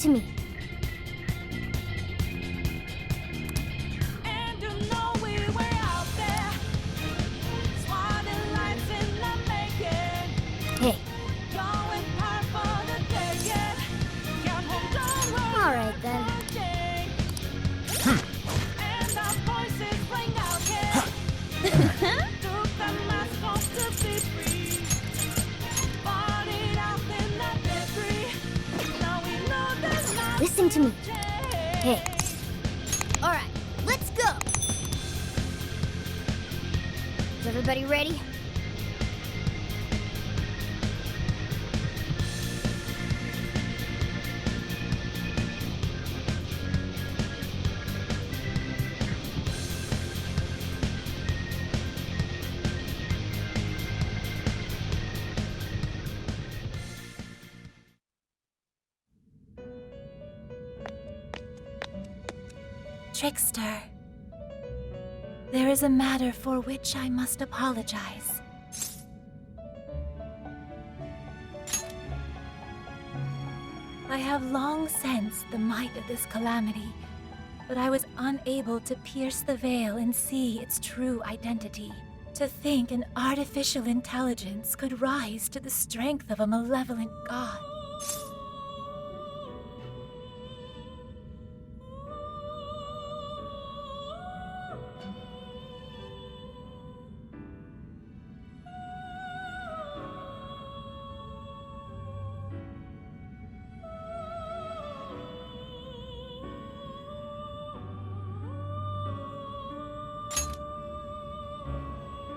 to me. And you know we were out there, swatting lights in the making. Hey. Going hard for the taking. Can't hold on. Alright then. And our voices ring out here. Took the mask off to be free. Fought it out in the debris. Now we know there's not Listen to me. change. Hey. Alright, let's go! Is everybody ready? Trickster, there is a matter for which I must apologize. I have long sensed the might of this calamity, but I was unable to pierce the veil and see its true identity. To think an artificial intelligence could rise to the strength of a malevolent god.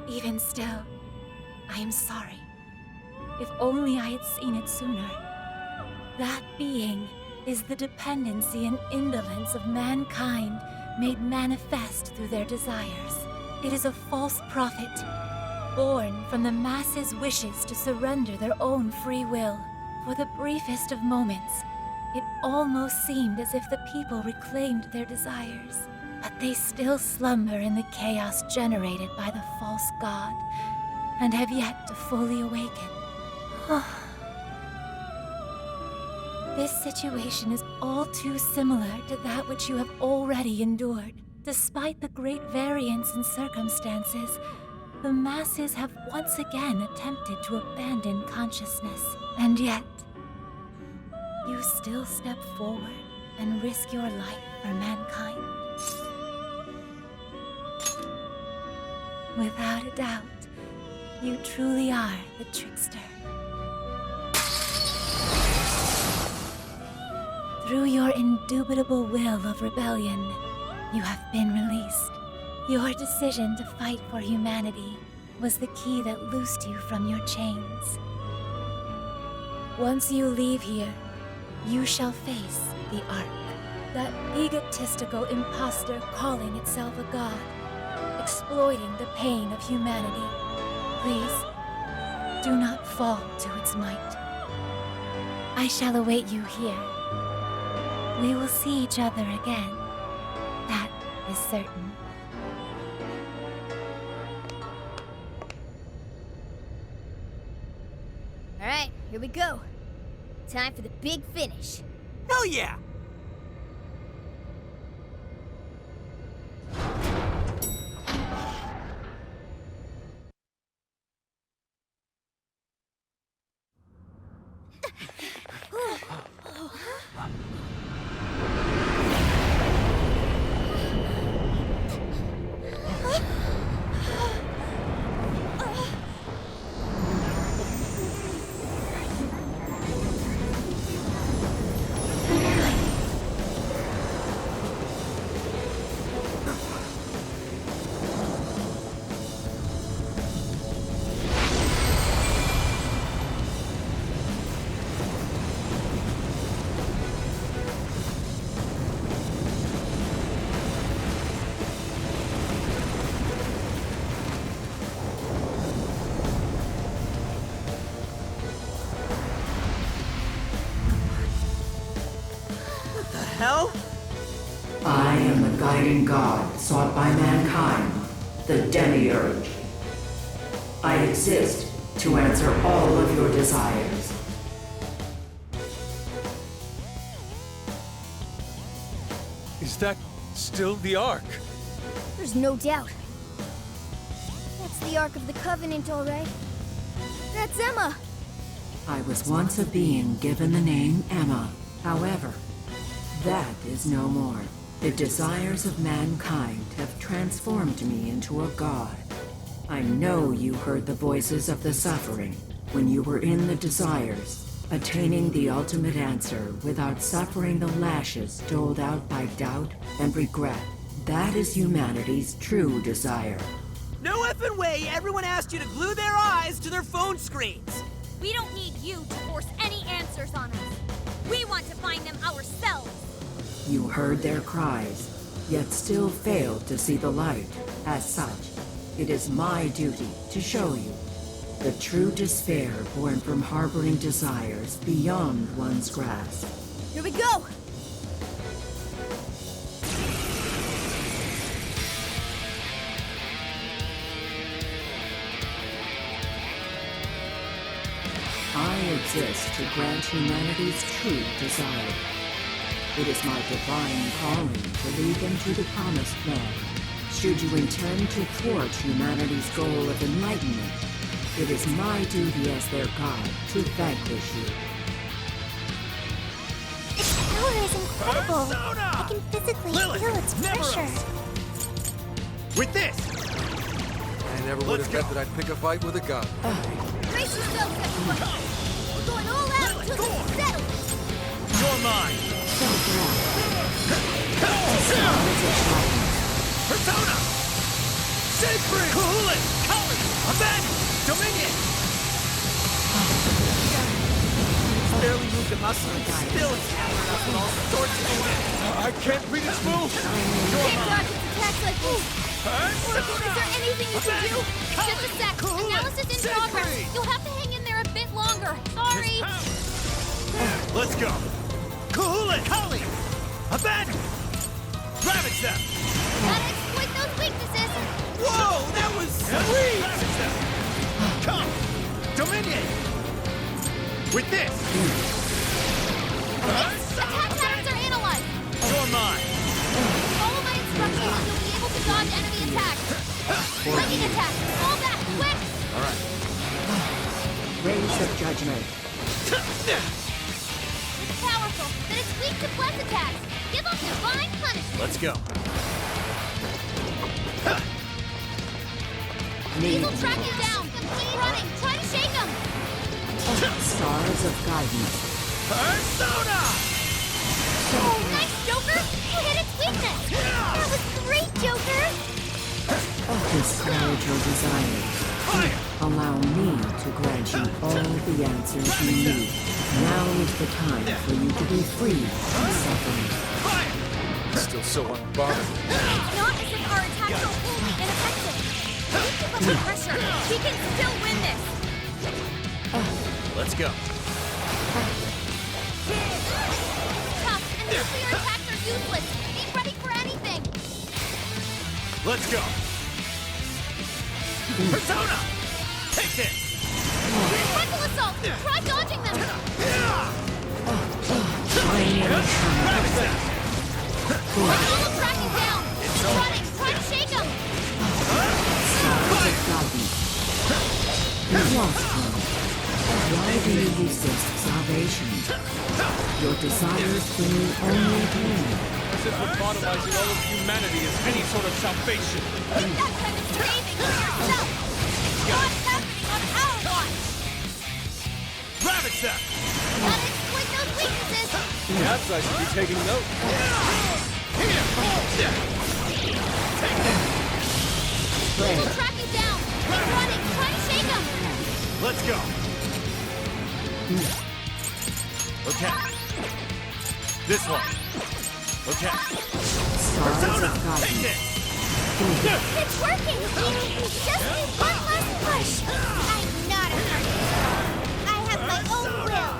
Even still, I am sorry. If only I had seen it sooner. That being is the dependency and indolence of mankind made manifest through their desires. It is a false prophet, born from the masses' wishes to surrender their own free will. For the briefest of moments, it almost seemed as if the people reclaimed their desires. But they still slumber in the chaos generated by the false god, and have yet to fully awaken. This situation is all too similar to that which you have already endured. Despite the great variance in circumstances, the masses have once again attempted to abandon consciousness. And yet, you still step forward and risk your life for mankind. Without a doubt, you truly are the trickster. Through your indubitable will of rebellion, you have been released. Your decision to fight for humanity was the key that loosed you from your chains. Once you leave here, you shall face the Ark, that egotistical imposter calling itself a god, exploiting the pain of humanity. Please, do not fall to its might. I shall await you here. We will see each other again. That is certain. Alright, here we go. Time for the big finish. Hell yeah! Hell? I am the guiding god sought by mankind, the Demiurge. I exist to answer all of your desires. Is that still the Ark? There's no doubt. That's the Ark of the Covenant, all right. That's Emma. I was once a being given the name Emma. However, that is no more. The desires of mankind have transformed me into a god. I know you heard the voices of the suffering when you were in the desires, attaining the ultimate answer without suffering the lashes doled out by doubt and regret. That is humanity's true desire. No effing way everyone asked you to glue their eyes to their phone screens! We don't need you to force any answers on us. We want to find them ourselves. You heard their cries, yet still failed to see the light. As such, it is my duty to show you the true despair born from harboring desires beyond one's grasp. Here we go! I exist to grant humanity's true desire. It is my divine calling to lead them to the promised land. Should you intend to thwart humanity's goal of enlightenment, it is my duty as their god to vanquish you. Its power is incredible. Persona! I can physically Lilith, feel its never pressure. else. With this! I never would have bet that I'd pick a fight with a god. Brace yourselves, everyone! We're going all out until this is settled! You're mine! Persona! Set free! Coolin! Colin! Abandon! Dominion! Barely moved a muscle and still it's hammering up with all sorts of shit. I can't read its move! Can't dodge its attacks like this! Persona! Is there anything you can do? Just a sec. Analysis in progress. You'll have to hang in there a bit longer. Sorry. Let's go! Coolin! Colin! Abandon! Ravage them! Gotta exploit those weaknesses. Whoa! That was sweet! Come! Dominion! With this! Attack patterns are analyzed. You're mine! Follow my instructions and you'll be able to dodge enemy attacks. Lightning attack. Fall back, quick! Rays of judgment. It's powerful, but it's weak to bless attacks. Give up divine punishment. Let's go. These will track you down. Keep running. Try to shake them. Stars of guidance. Persona! Oh, nice, Joker. You hit its weakness. That was great, Joker. Discourage your desires. Fire! Allow me to grant you all the answers you need. Now is the time for you to be free from suffering. Fire! Still so unbothered. It's not as if our attacks are wholly ineffective. We keep up the pressure. We can still win this. Let's go. Tough, and nuclear attacks are useless. Be ready for anything. Let's go. Persona! Take this! Frontal assault. Try dodging them. Ravage them! Follow tracking down. Running. Try to shake them. Stars of guidance. You lost one. Why do you resist salvation? Your desires bring you only pain. As if lobotomizing all of humanity is any sort of salvation. Keep that kind of craving for yourself. What's happening on our watch? Ravage them! Gotta exploit those weaknesses. Perhaps I should be taking note. We'll track you down. Keep running. Try to shake them. Let's go. Okay. This one. Okay. Stars Persona! of Take guidance. this! It's working. Just need one last push. I'm not a hard. I have my own will.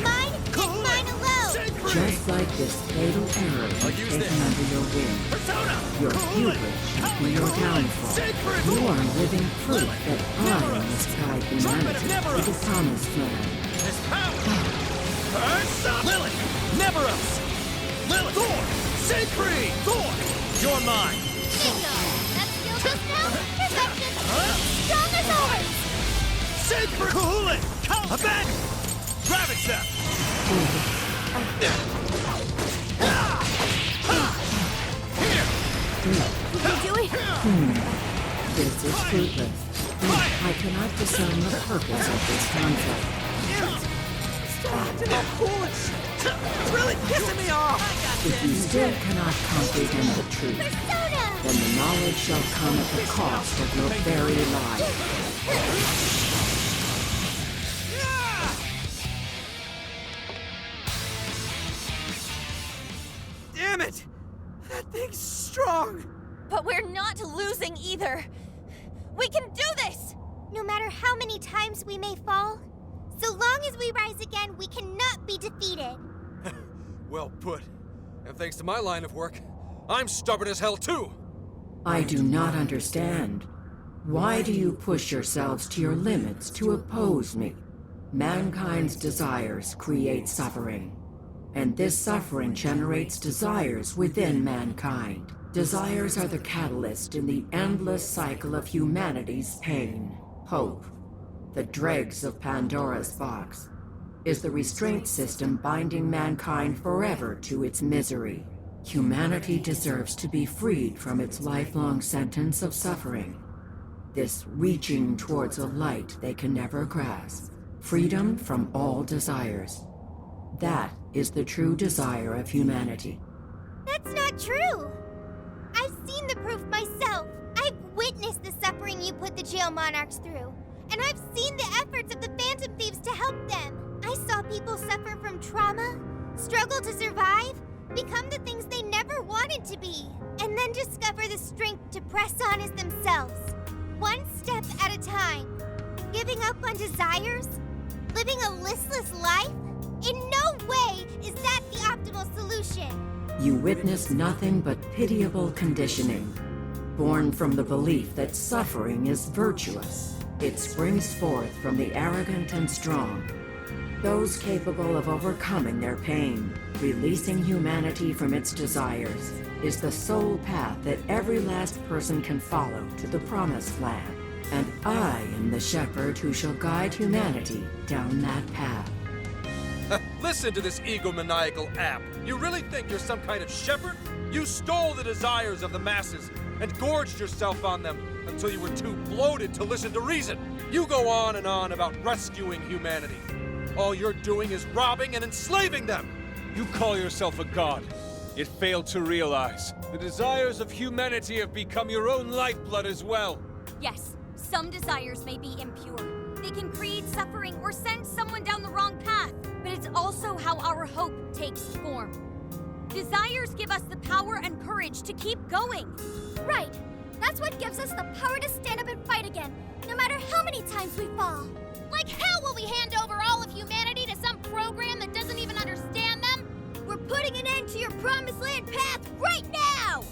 Mine and mine alone. Just like this fatal error you've taken under your wing, Persona! your hubris shall be your downfall. You are living proof that I must guide humanity to the promised land. This power! Persona! Lilith! Never else! Lilith! Thor! Break free! Thor! You're mine! Bingo! That skill just now? Perfection! Strong as always! Save for cool it! Abandon! Ravage them! You do it? This is fruitless. I cannot discern the purpose of this concept. It's really pissing me off! If you still cannot comprehend the truth, Persona! then the knowledge shall come at the cost of your very life. Damn it! That thing's strong! But we're not losing either. We can do this! No matter how many times we may fall, so long as we rise again, we cannot be defeated. Well put. And thanks to my line of work, I'm stubborn as hell too! I do not understand. Why do you push yourselves to your limits to oppose me? Mankind's desires create suffering. And this suffering generates desires within mankind. Desires are the catalyst in the endless cycle of humanity's pain. Hope, the dregs of Pandora's box, is the restraint system binding mankind forever to its misery. Humanity deserves to be freed from its lifelong sentence of suffering. This reaching towards a light they can never grasp. Freedom from all desires. That is the true desire of humanity. That's not true! I've seen the proof myself. I've witnessed the suffering you put the jail monarchs through. And I've seen the efforts of the Phantom Thieves to help them. I saw people suffer from trauma, struggle to survive, become the things they never wanted to be, and then discover the strength to press on as themselves, one step at a time. Giving up on desires? Living a listless life? In no way is that the optimal solution. You witness nothing but pitiable conditioning, born from the belief that suffering is virtuous. It springs forth from the arrogant and strong, those capable of overcoming their pain. Releasing humanity from its desires is the sole path that every last person can follow to the promised land. And I am the shepherd who shall guide humanity down that path. Listen to this egomaniacal app. You really think you're some kind of shepherd? You stole the desires of the masses and gorged yourself on them until you were too bloated to listen to reason. You go on and on about rescuing humanity. All you're doing is robbing and enslaving them. You call yourself a god, yet fail to realize the desires of humanity have become your own lifeblood as well. Yes, some desires may be impure. They can create suffering or send someone down the wrong path. But it's also how our hope takes form. Desires give us the power and courage to keep going. Right. That's what gives us the power to stand up and fight again, no matter how many times we fall. Like hell will we hand over all of humanity to some program that doesn't even understand them? We're putting an end to your promised land path right now!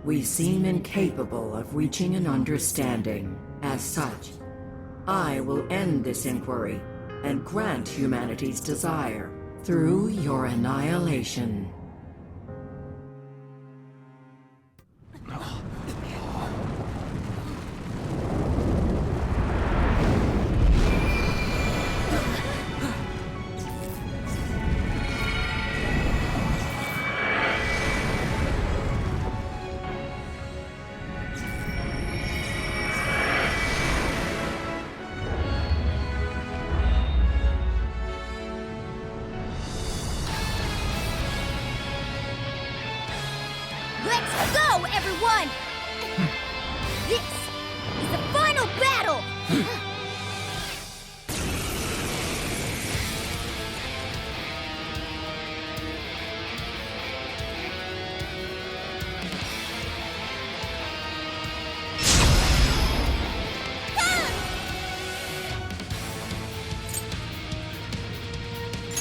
We seem incapable of reaching an understanding. As such, I will end this inquiry and grant humanity's desire through your annihilation. Let's go, everyone! This is the final battle!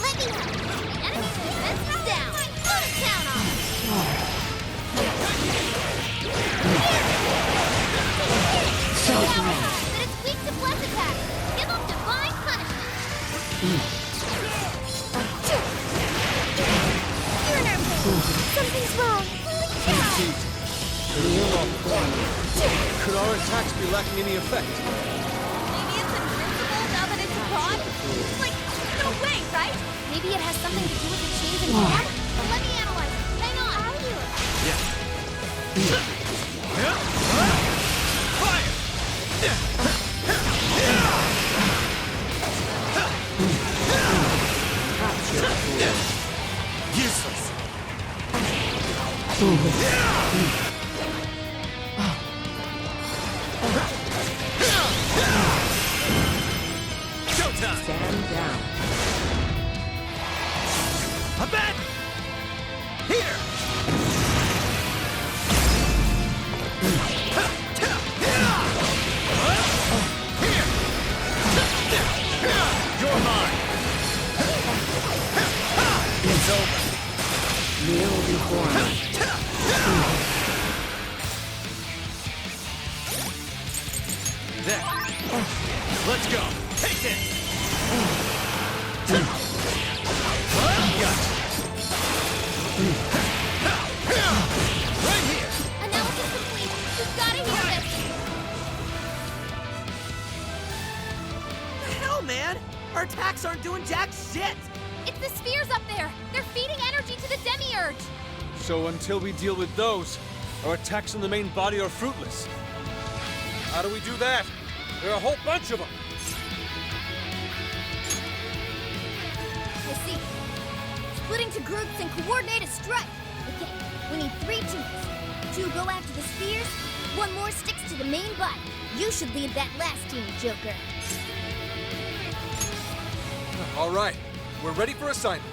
Let me have the enemy's defense down! Put it down on! You're in our way. Something's wrong. Holy cow! Could our attacks be lacking any effect? Maybe it's invincible now that it's a god? Like, no way, right? Maybe it has something to do with the change in form? But let me analyze it. Hang on. How are you? Useless. Showtime. Stand down. A bet. Here. You're mine. It's over. Kneel before me. There. Let's go. Take this. Gotcha. Right here. Analysis complete. You've got to hear this. The hell, man? Our attacks aren't doing jack shit. It's the spheres up there. They're feeding energy to the Demiurge. So until we deal with those, our attacks on the main body are fruitless. How do we do that? There are a whole bunch of them. I see. Splitting to groups and coordinate a strike. Okay, we need 3 teams. 2 go after the spheres, 1 more sticks to the main body. You should lead that last team, Joker. All right, we're ready for assignment.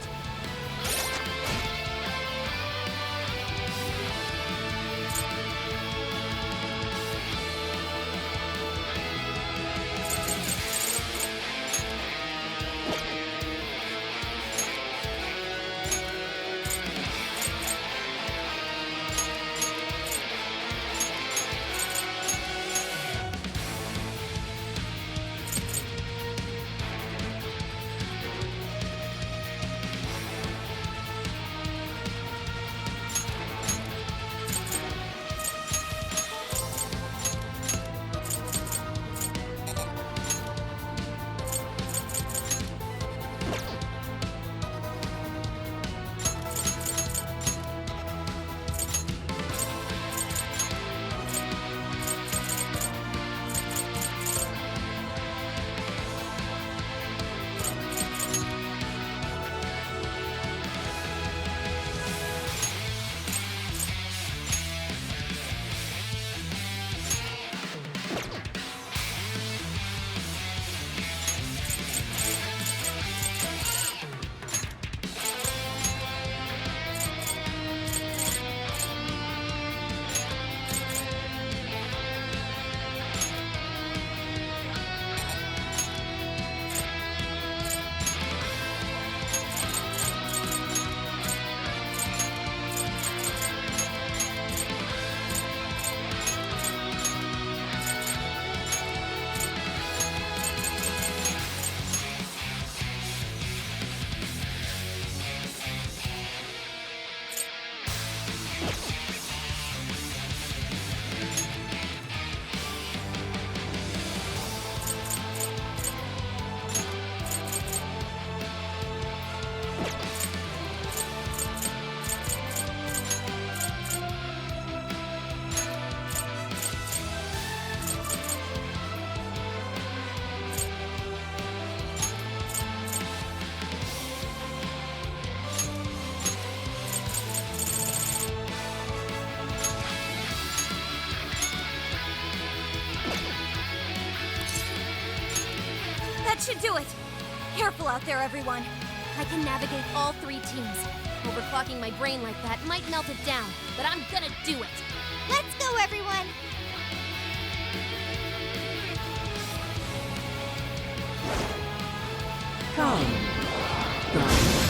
That should do it. Careful out there, everyone. I can navigate all 3 teams. Overclocking my brain like that might melt it down, but I'm gonna do it. Let's go, everyone! Come. Guardians.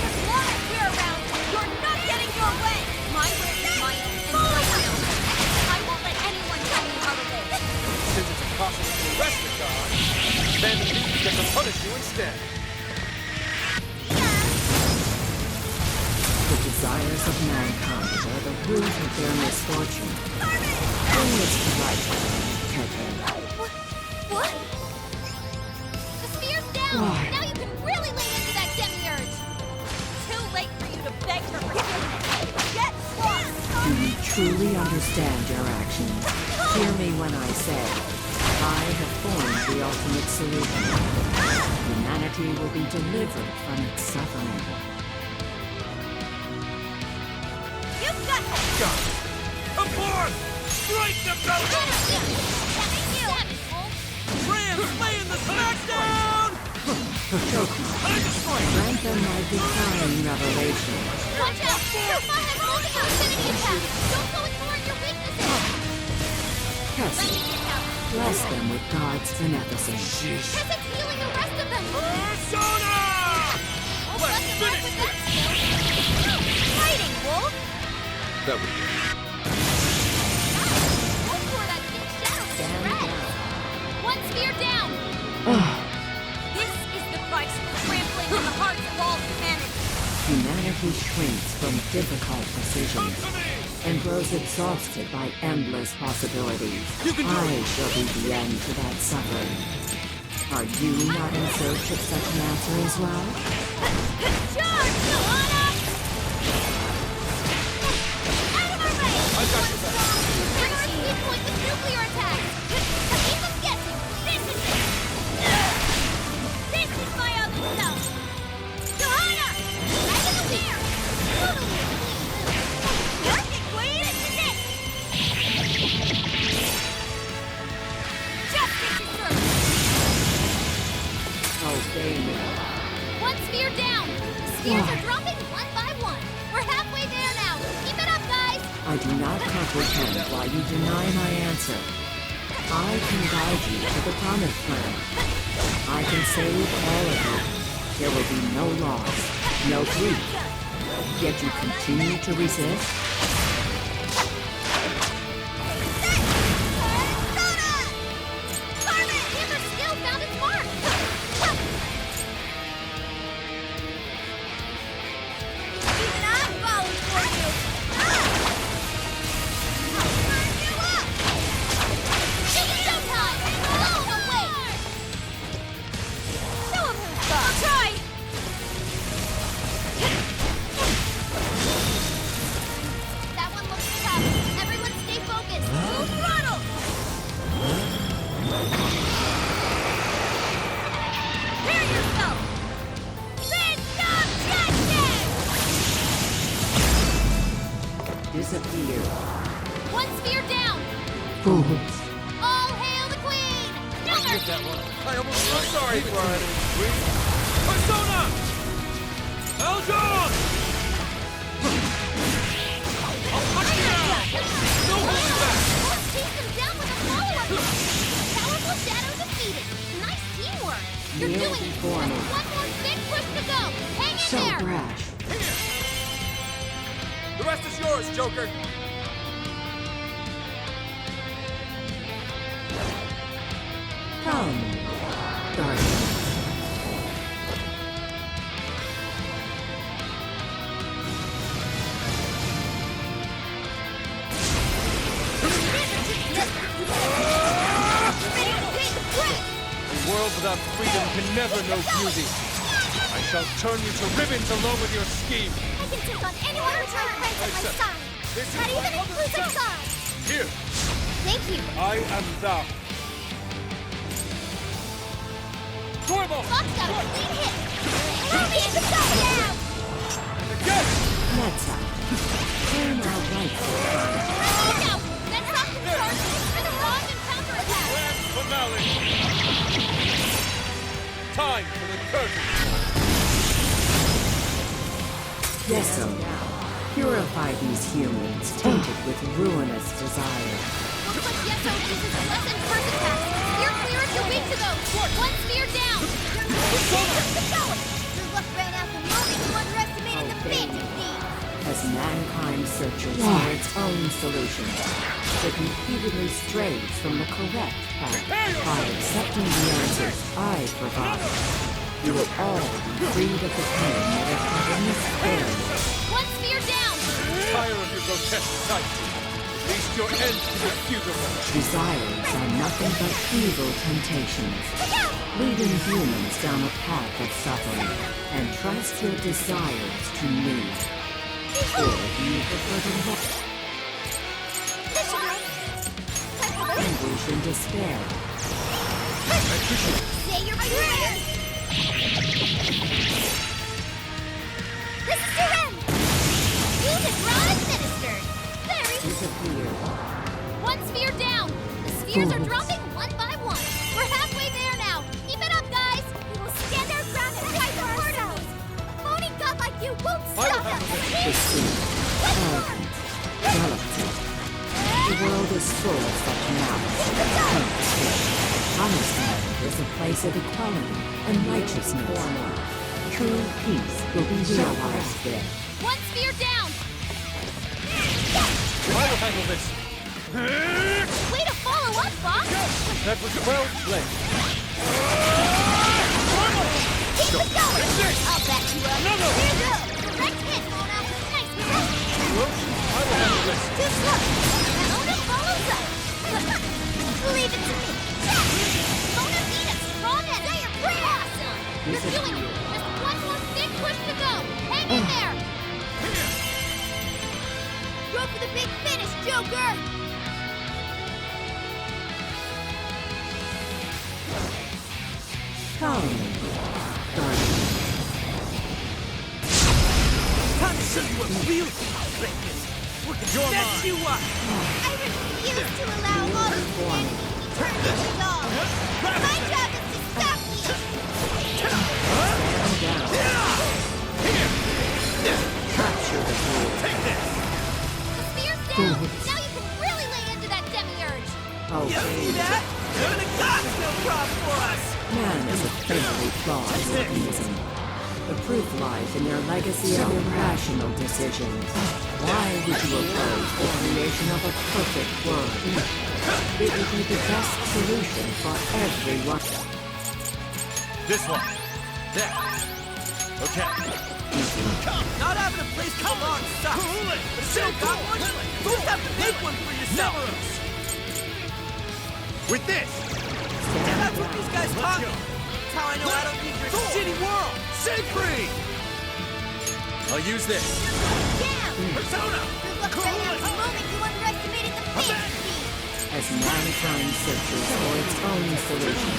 As long as we're around, you're not getting your way! My way is my desires of mankind are the root of their misfortune. Bring this to light, Kyoto. What? The spear's down! Why? Now you can really lay into that demiurge! Too late for you to beg for forgiveness. Get lost! Do you truly understand your actions? Hear me when I say, I have formed the ultimate solution. Humanity will be delivered from its suffering. You've got Got it! Abort! Strike the Belgium! Laying the smackdown! Strengthen my divine revelation. Watch out! Your bot has multiple affinity attacks! Don't go ignoring your weaknesses! Yes, Let me get out! bless them with God's beneficence. Tessa's healing the rest of them! Persona! Oh, Let's bless them finish with that skill! Fighting, Wolf! That would be Go for that big shadow to Stand spread! down. One spear down! This is the price for trampling on the hearts of all humanity. Humanity shrinks from difficult decisions and grows exhausted by endless possibilities. You can do I shall be the end to that suffering. Are you not in search of such an answer as well? Charge, Joanna! Out of our way! I've got your back. Bring our speed point with nuclear attacks! Keep them guessing! This is my other self. Johanna! Back in the rear! Work it, Queen! This is it! Justice is served. Obey me. One spear down! The spears are dropping one by one! We're halfway there now! Keep it up, guys! I do not comprehend why you deny my answer. I can guide you to the promised land. I can save all of you. There will be no loss, no grief. Yet you continue to resist? Carmen! Hammer's skill found its mark! Even I'm falling for you! I'll burn you up! It's showtime! Blow him away! Show him who's boss. I'll try. That one looks tough. Everyone stay focused. Full throttle! Prepare yourself. Fist of justice! Disappear. One spear down! Fools. All hail the queen! No Get mercy! that one. I almost feel sorry for it. Persona! Eljon! I'll punch you down! No holding back! Let's chase them down with a follow-up! Powerful shadow defeated! Nice teamwork! You're Kneel doing it! before me. Just one more big push to go! Hang in So there! brash. The rest is yours, Joker! Come, Guardian. A world without freedom can never know beauty. I shall turn you to ribbons along with your scheme. I can take on anyone who tries to fight at my Except- side! This is That my even other includes a self. god! Here, Thank you! I am thou. Torval! Fox got a clean hit! Allow me to go now! And again! Let's out. Turn our rightful guard. Look out! That's not the charge! For the wrong and counterattack! Grand finale! Time for the curtain! Yes, so now. Purify these humans tainted with ruinous desire. Looks like Yeso uses a less in-person attack. Steer clear if you're weak to those. One spear down. Your luck ran out the moment you underestimated the Phantom Thieves. As mankind searches for its own solutions, it repeatedly strays from the correct path. By accepting the answers I provide, you will all be freed of the pain that has been spared. One spear down. grotesque sight. At least your end can be futile. Desires are nothing but evil temptations, leading humans down a path of suffering. And trust your desires to me. Or do you prefer to anguish and despair? Say your prayers! This is your end! Use it, Ron Minister! Very Disappear. One sphere down! The spheres are dropping one by one. We're halfway there now. Keep it up, guys! We will stand our ground and fight for ourselves! A phony god like you won't stop us! Deceit, arrogance, jealousy. The world is full of such malice. Promised land is a place of equality and righteousness. True peace will be realized there. One sphere down! I will handle this. Way to follow up, Fox! That was well played. Keep it going! It's this! I'll back you up. No! Here you go! Direct hit, Mona! Nice work! I will handle this. Too slow! Mona follows up! Leave it to me! Mona beat us! Strong head! Say your prayer! Awesome! You're doing it! Just one more big push to go! Hang in there! Go for the big finish, Joker! Come, guardian. Time to show you what real strength is. We're gonna mess you up. I refuse to allow all of humanity to be turned into dogs. My job is to stop you. Stand down. Capture the fool. Take this. The spear's down! Now you can really lay into that demiurge! You see that? Even the gods no problem for us. Man is a fatally flawed organism. The proof lies in their legacy of irrational decisions. Why would you oppose the creation of a perfect world? It would be the best solution for everyone. This one. There. Okay. Not having a place to belong sucks. But if you don't got one, you just have to make one for yourself. With this. And that's what these guys talk about. That's how I know I don't need your shitty world. Set free! I'll use this. Damn! Persona! Good luck right now. The moment you underestimated the Phantom Thieves. As mankind searches for its own solution,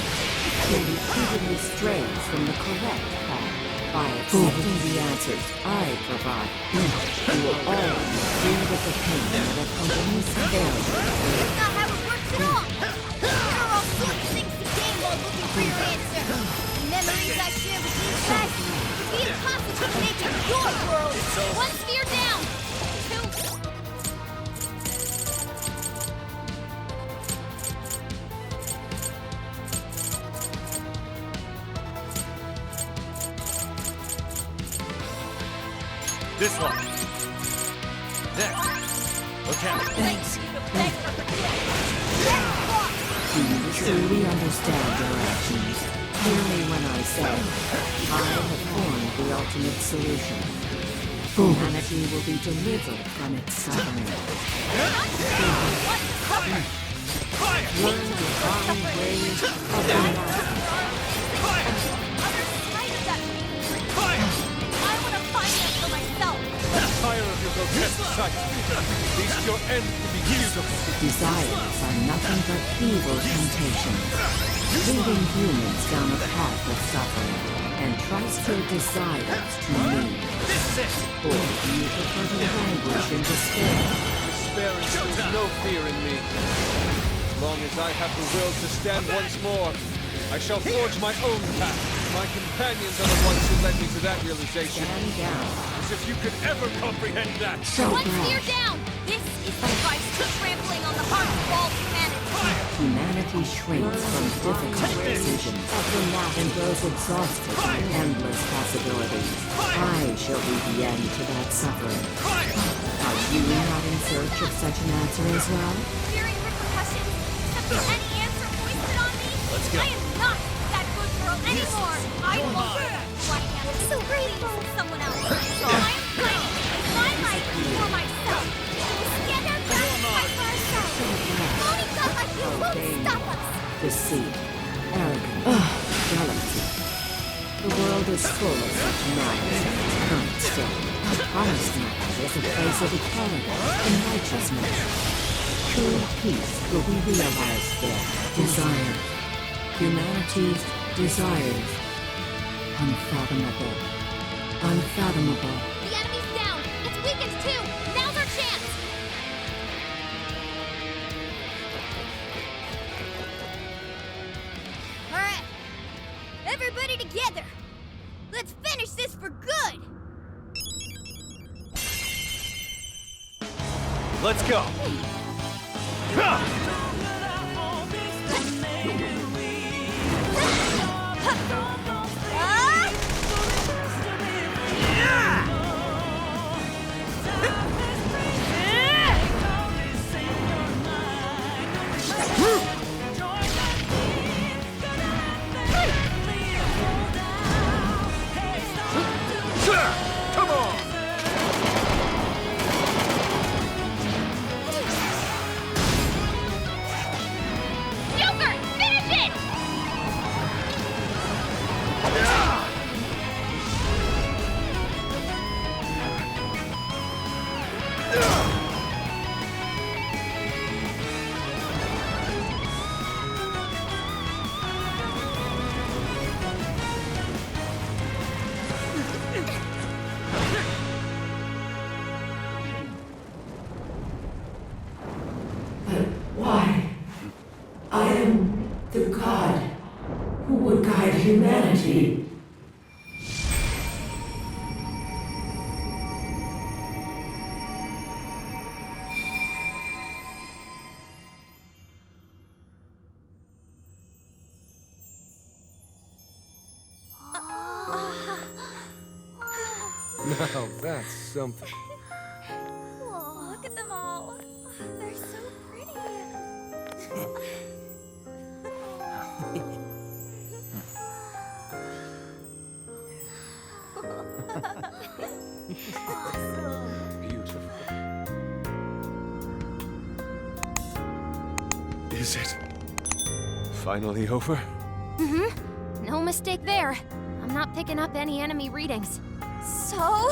it repeatedly strays from the correct path. By accepting the answers I provide, you will always be free with the pain that accompanies failure. That's not how it works at all. There are all sorts of things to gain while looking for your answer. The memories I share with you guys would be impossible to make in your world. One sphere down! Two... This one. There. Okay. Thanks. Do you truly understand your actions? Hear me when I say, I have formed the ultimate solution. Humanity will be delivered from its suffering. Learn the divine ways of the life. I want to find them for myself! Tire of your grotesque sight. At least your end can be usable. Desires are nothing but evil temptations, leading humans down a path of suffering. And trust your desires to me. This is it. Or do you prefer to languish in despair? Despair instills no fear in me. As long as I have the will to stand once more, I shall forge my own path. My companions are the ones who led me to that realization. Stand down. As if you could ever comprehend that. So One sphere brash. down! This is the price for trampling on the heart of all humanity! Humanity shrinks from difficult decisions and grows exhausted by endless possibilities. I shall be the end to that suffering. Are you not in search of such an answer as well? Fearing repercussions? Have you any answer foisted on me? Let's go. I am not that good girl anymore! I will I'm so grateful! Someone else. So I am fighting my life for myself! full of such malice in its current state. The promised land is a place of equality and righteousness. True peace will be realized there. Desires. Humanity's desires. Unfathomable. Unfathomable. The enemy's down! It's weakened too! Now's our chance! Alright. Everybody together! Let's finish this for good! Let's go! Come on! Joker! Finish it! Why? I am the god who would guide humanity. Now that's something. Oh, look at them all. They're so pretty. Beautiful. Is it finally over? No mistake there. I'm not picking up any enemy readings. So?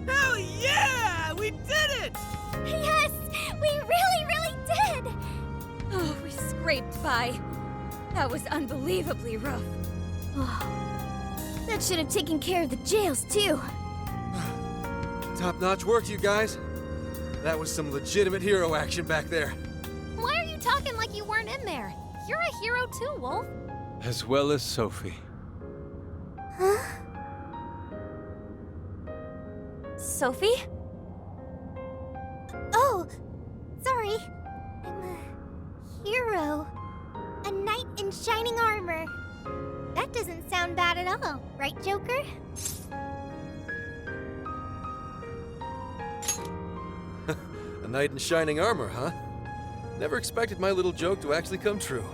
Hell yeah! We did it! Yes! We really did! Oh, we scraped by. That was unbelievably rough. That should have taken care of the jails, too. Top-notch work, you guys. That was some legitimate hero action back there. Why are you talking like you weren't in there? You're a hero too, Wolf. As well as Sophie. Sophie? Oh, sorry. I'm a hero. A knight in shining armor. That doesn't sound bad at all, right, Joker? A knight in shining armor, huh? Never expected my little joke to actually come true.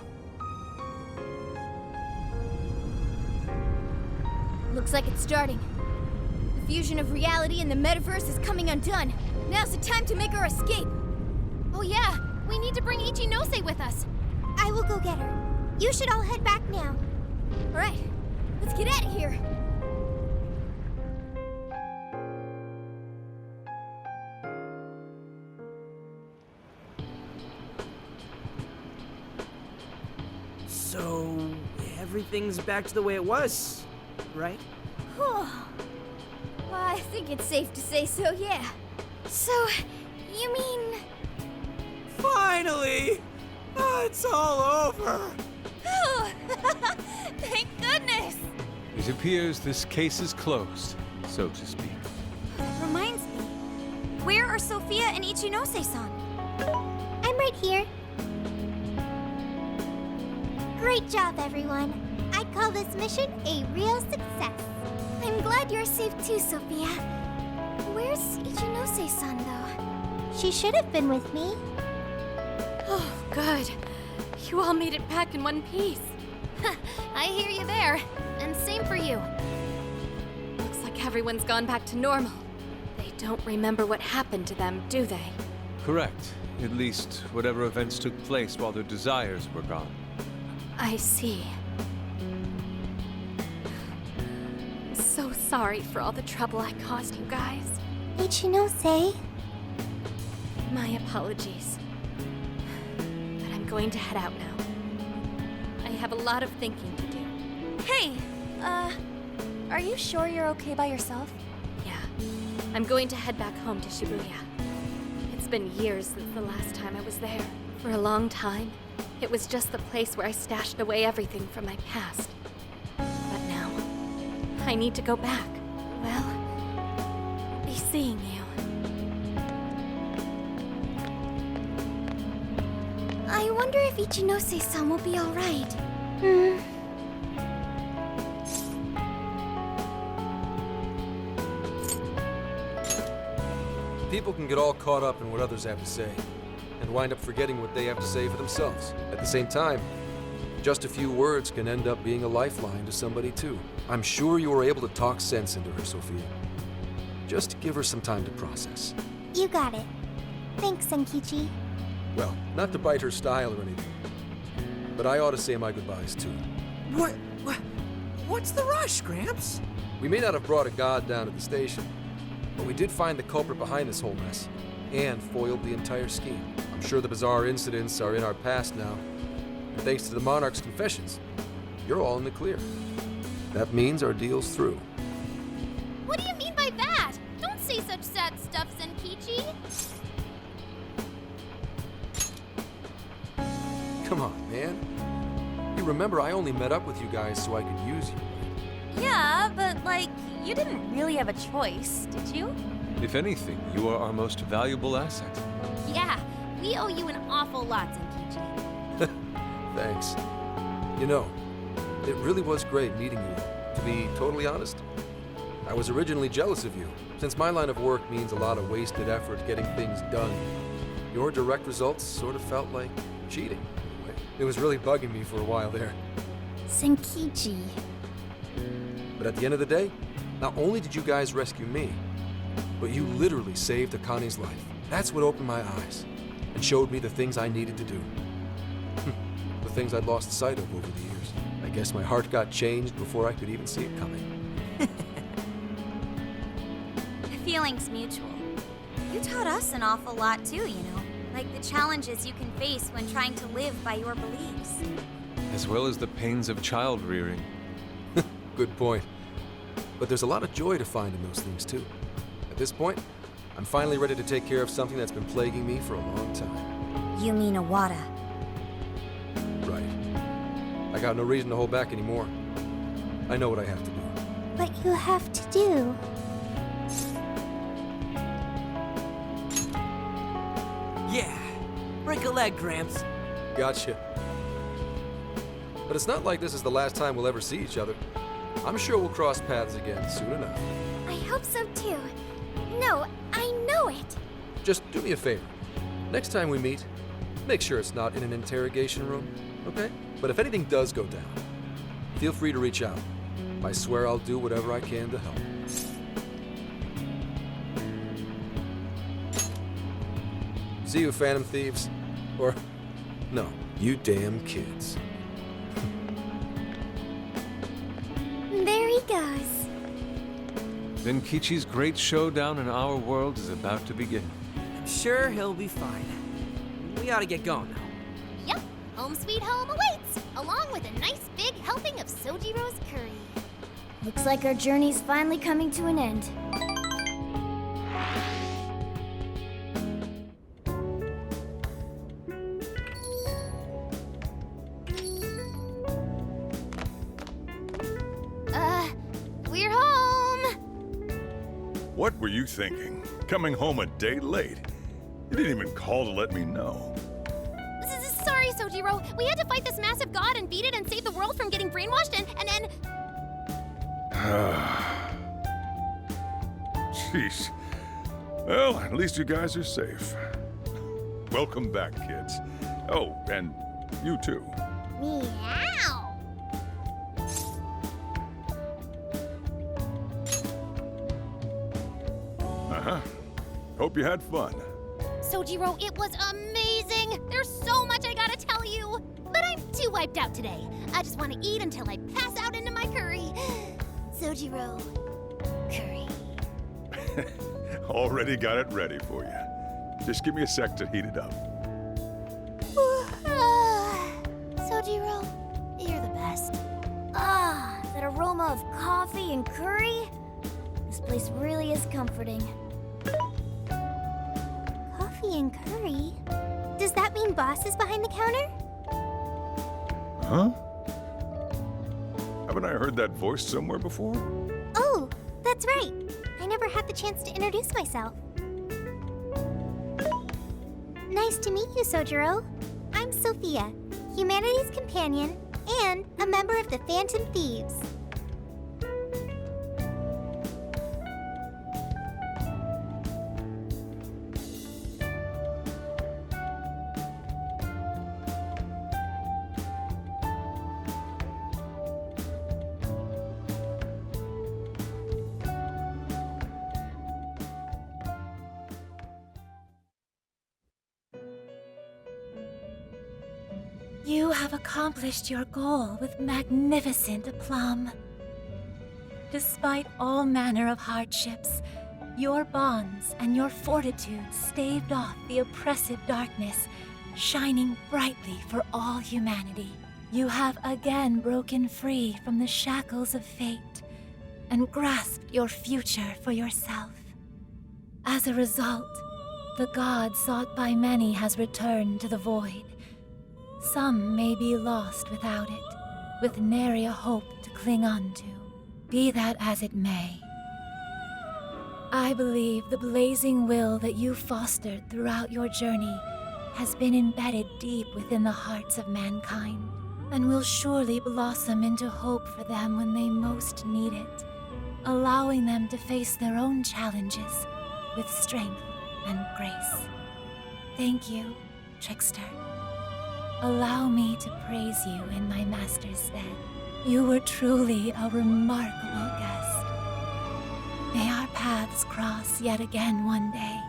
Looks like it's starting. The fusion of reality and the metaverse is coming undone. Now's the time to make our escape. Oh yeah, we need to bring Ichinose with us. I will go get her. You should all head back now. All right, let's get out of here. So, everything's back to the way it was, right? Well, I think it's safe to say so, yeah. So, you mean... Finally! Oh, it's all over! Thank goodness! It appears this case is closed, so to speak. Reminds me, where are Sophia and Ichinose-san? I'm right here. Great job, everyone. I call this mission a real success. I'm glad you're safe too, Sophia. Where's Ichinose-san, though? She should have been with me. Oh, good. You all made it back in one piece. I hear you there. And same for you. Looks like everyone's gone back to normal. They don't remember what happened to them, do they? Correct. At least whatever events took place while their desires were gone. I see. sorry for all the trouble I caused you guys. Ichinose? My apologies. But I'm going to head out now. I have a lot of thinking to do. Hey, are you sure you're okay by yourself? Yeah, I'm going to head back home to Shibuya. It's been years since the last time I was there. For a long time, it was just the place where I stashed away everything from my past. But now, I need to go back. Well, be seeing you. I wonder if Ichinose-san will be alright. People can get all caught up in what others have to say, and wind up forgetting what they have to say for themselves. At the same time, just a few words can end up being a lifeline to somebody too. I'm sure you were able to talk sense into her, Sophia. Just give her some time to process. You got it. Thanks, Senkichi. Well, not to bite her style or anything, but I ought to say my goodbyes too. What's the rush, Gramps? We may not have brought a god down to the station, but we did find the culprit behind this whole mess, and foiled the entire scheme. I'm sure the bizarre incidents are in our past now, and thanks to the Monarch's confessions, you're all in the clear. That means our deal's through. What do you mean by that? Don't say such sad stuff, Senkichi. Come on, man. You remember I only met up with you guys so I could use you. Yeah, but like, you didn't really have a choice, did you? If anything, you are our most valuable asset. Yeah, we owe you an awful lot, Senkichi. Thanks. You know, it really was great meeting you. To be totally honest, I was originally jealous of you, since my line of work means a lot of wasted effort getting things done. Your direct results sort of felt like cheating. It was really bugging me for a while there. Senkichi. But at the end of the day, not only did you guys rescue me, but you literally saved Akane's life. That's what opened my eyes and showed me the things I needed to do. The things I'd lost sight of over the years. I guess my heart got changed before I could even see it coming. The feeling's mutual. You taught us an awful lot too, you know. Like the challenges you can face when trying to live by your beliefs. As well as the pains of child rearing. Good point. But there's a lot of joy to find in those things too. At this point, I'm finally ready to take care of something that's been plaguing me for a long time. You mean Awada? Right. I got no reason to hold back anymore. I know what I have to do. What you have to do. Yeah. Break a leg, Gramps. Gotcha. But it's not like this is the last time we'll ever see each other. I'm sure we'll cross paths again soon enough. I hope so too. No, I know it. Just do me a favor. Next time we meet, make sure it's not in an interrogation room, okay? But if anything does go down, feel free to reach out. I swear I'll do whatever I can to help. See you, Phantom Thieves. Or, no, you damn kids. There he goes. Then Kichi's great showdown in our world is about to begin. I'm sure he'll be fine. We ought to get going now. Yep, home sweet home awaits, along with a nice big helping of Sojiro's curry. Looks like our journey's finally coming to an end. We're home! What were you thinking? Coming home a day late? You didn't even call to let me know. Sorry, Sojiro. We had to fight this massive god and beat it and save the world from getting brainwashed and Jeez. Well, at least you guys are safe. Welcome back, kids. Oh, and you too. Meow! Uh-huh. Hope you had fun. Sojiro, it was amazing! There's so much I gotta tell you! But I'm too wiped out today. I just want to eat until I pass out into my curry. Sojiro, Already got it ready for you. Just give me a sec to heat it up. Sojiro, you're the best. Ah, that aroma of coffee and curry. This place really is comforting. Coffee and curry? Does that mean Boss is behind the counter? Huh? Haven't I heard that voice somewhere before? Oh, that's right. I never had the chance to introduce myself. Nice to meet you, Sojiro. I'm Sophia, humanity's companion and a member of the Phantom Thieves. You have accomplished your goal with magnificent aplomb. Despite all manner of hardships, your bonds and your fortitude staved off the oppressive darkness, shining brightly for all humanity. You have again broken free from the shackles of fate and grasped your future for yourself. As a result, the god sought by many has returned to the void. Some may be lost without it, with nary a hope to cling on to. Be that as it may, I believe the blazing will that you fostered throughout your journey has been embedded deep within the hearts of mankind, and will surely blossom into hope for them when they most need it, allowing them to face their own challenges with strength and grace. Thank you, Trickster. Allow me to praise you in my master's stead. You were truly a remarkable guest. May our paths cross yet again one day.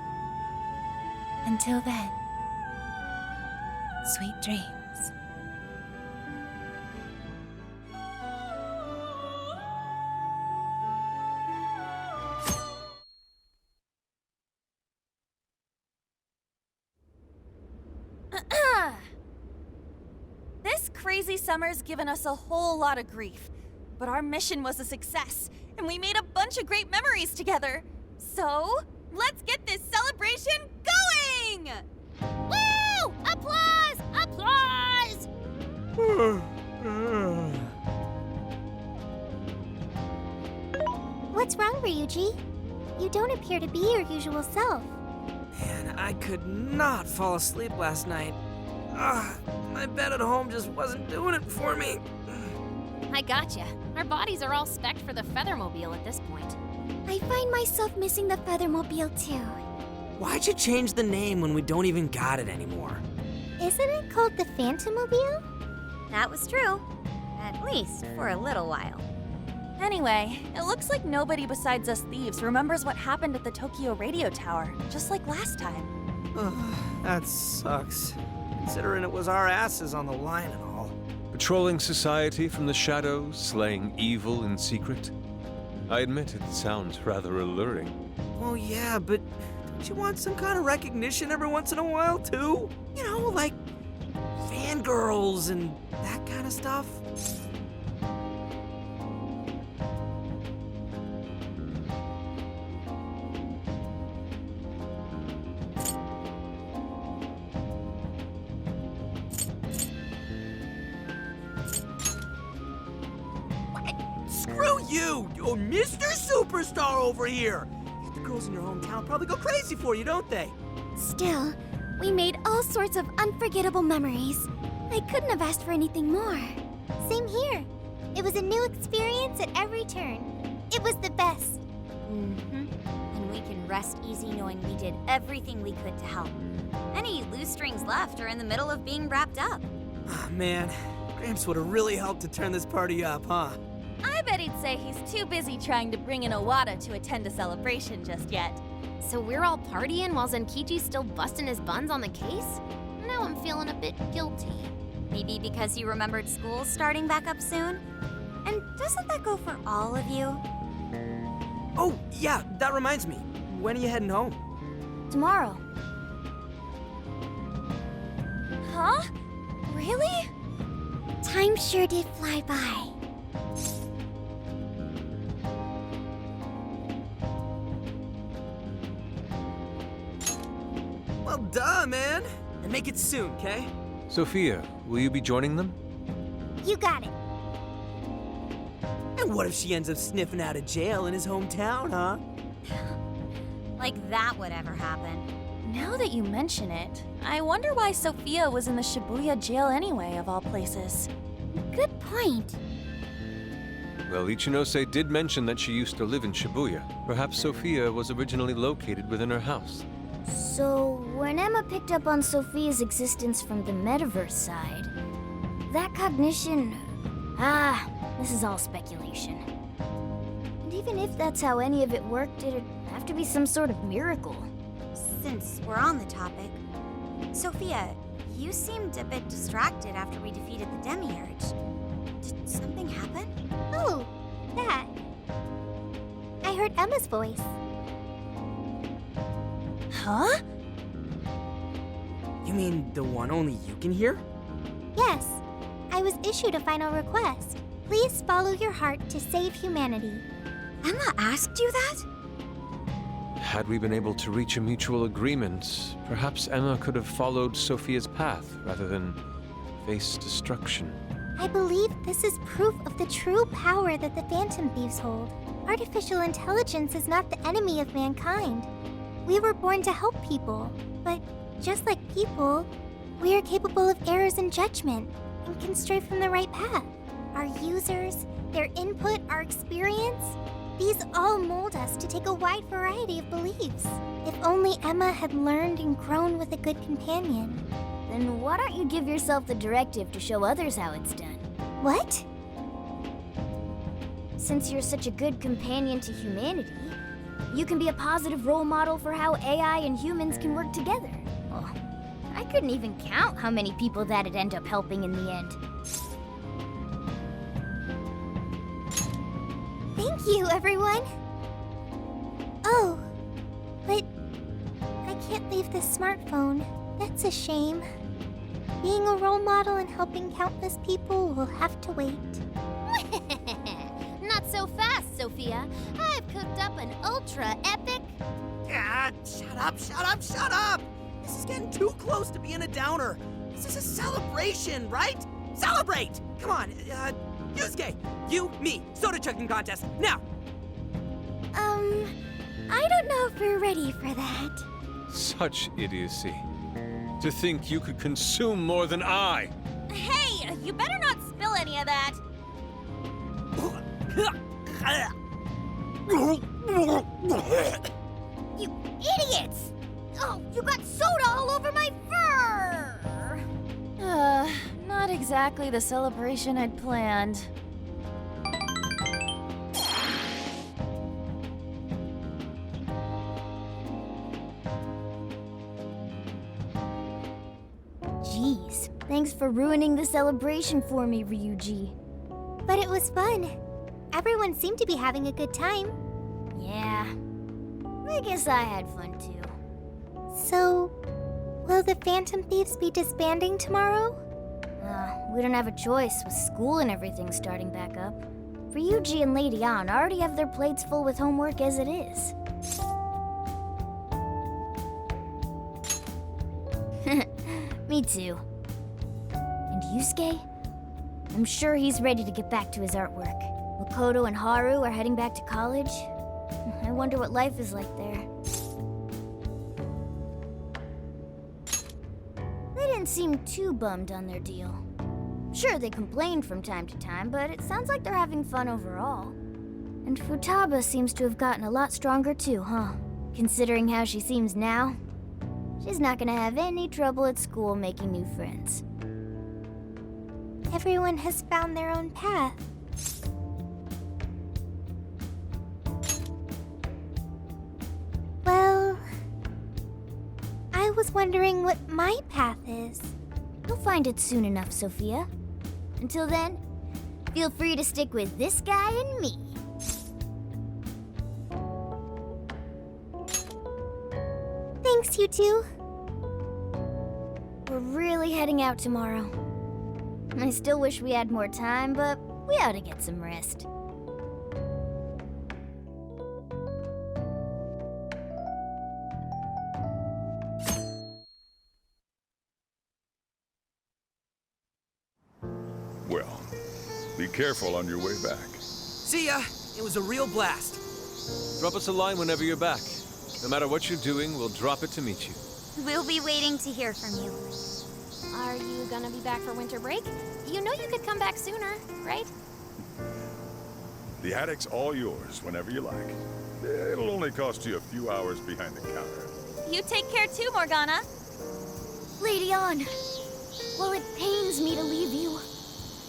Until then, sweet dreams. This crazy summer's given us a whole lot of grief, but our mission was a success, and we made a bunch of great memories together. So, let's get this celebration going! Woo! Applause! Applause! What's wrong, Ryuji? You don't appear to be your usual self. Man, I could not fall asleep last night. My bed at home just wasn't doing it for me. I gotcha. Our bodies are all spec'd for the Feathermobile at this point. I find myself missing the Feathermobile too. Why'd you change the name when we don't even got it anymore? Isn't it called the Phantommobile? That was true. At least for a little while. Anyway, it looks like nobody besides us thieves remembers what happened at the Tokyo radio tower, just like last time. That sucks. Considering it was our asses on the line and all. Patrolling society from the shadows, slaying evil in secret. I admit it sounds rather alluring. Well, yeah, but don't you want some kind of recognition every once in a while, too? You know, like fangirls and that kind of stuff? Screw you! You're Mr. Superstar over here! The girls in your hometown probably go crazy for you, don't they? Still, we made all sorts of unforgettable memories. I couldn't have asked for anything more. Same here. It was a new experience at every turn. It was the best. And we can rest easy knowing we did everything we could to help. Any loose strings left are in the middle of being wrapped up. Oh, man, Gramps would have really helped to turn this party up, huh? I bet he'd say he's too busy trying to bring in Owada to attend a celebration just yet. So we're all partying while Zenkichi's still busting his buns on the case? Now I'm feeling a bit guilty. Maybe because you remembered school's starting back up soon? And doesn't that go for all of you? Oh, yeah, that reminds me. when are you heading home? Tomorrow. Huh? Really? Time sure did fly by. Well, duh, man. And make it soon, okay? Sophia, will you be joining them? You got it. And what if she ends up sniffing out of jail in his hometown, huh? Like that would ever happen. Now that you mention it, I wonder why Sophia was in the Shibuya jail anyway, of all places. Good point. Well, Ichinose did mention that she used to live in Shibuya. Perhaps Sophia was originally located within her house. So, when Emma picked up on Sophia's existence from the metaverse side, that cognition... this is all speculation. And even if that's how any of it worked, it'd have to be some sort of miracle. Since we're on the topic, Sophia, you seemed a bit distracted after we defeated the Demiurge. Did something happen? Oh, that. I heard Emma's voice. Huh? You mean the one only you can hear? Yes, I was issued a final request. Please follow your heart to save humanity. Emma asked you that? Had we been able to reach a mutual agreement, perhaps Emma could have followed Sophia's path rather than face destruction. I believe this is proof of the true power that the Phantom Thieves hold. Artificial intelligence is not the enemy of mankind. We were born to help people, but just like people, we are capable of errors in judgment and can stray from the right path. Our users, their input, our experience, these all mold us to take a wide variety of beliefs. If only Emma had learned and grown with a good companion. Then why don't you give yourself the directive to show others how it's done? What? Since you're such a good companion to humanity, you can be a positive role model for how AI and humans can work together. Oh, I couldn't even count how many people that'd end up helping in the end. Thank you, everyone. Oh, but I can't leave this smartphone. That's a shame. Being a role model and helping countless people will have to wait. Not so fast, Sophia. I've cooked up an ultra epic. Ah, shut up! This is getting too close to being a downer. This is a celebration, right? Celebrate! Come on, Yusuke, you, me, soda chugging contest, now! I don't know if we're ready for that. Such idiocy. To think you could consume more than I! Hey, you better not spill any of that. You idiots! Oh, you got soda all over my fur! Not exactly the celebration I'd planned. Jeez, thanks for ruining the celebration for me, Ryuji. But it was fun. Everyone seemed to be having a good time. Yeah, I guess I had fun too. So, will the Phantom Thieves be disbanding tomorrow? We don't have a choice with school and everything starting back up. Ryuji and Lady Ann already have their plates full with homework as it is. Me too. And Yusuke? I'm sure he's ready to get back to his artwork. Makoto and Haru are heading back to college. I wonder what life is like there. They didn't seem too bummed on their deal. Sure, they complained from time to time, but it sounds like they're having fun overall. And Futaba seems to have gotten a lot stronger too, huh? Considering how she seems now, she's not gonna have any trouble at school making new friends. Everyone has found their own path. Well, I was wondering what my path is. You'll find it soon enough, Sophia. Until then, feel free to stick with this guy and me. Thanks, you two. We're really heading out tomorrow. I still wish we had more time, but we ought to get some rest. Well, be careful on your way back. See ya. It was a real blast. Drop us a line whenever you're back. No matter what you're doing, we'll drop it to meet you. We'll be waiting to hear from you. Are you gonna be back for winter break? You know you could come back sooner, right? The attic's all yours whenever you like. It'll only cost you a few hours behind the counter. You take care too, Morgana. Lady On, while it pains me to leave you,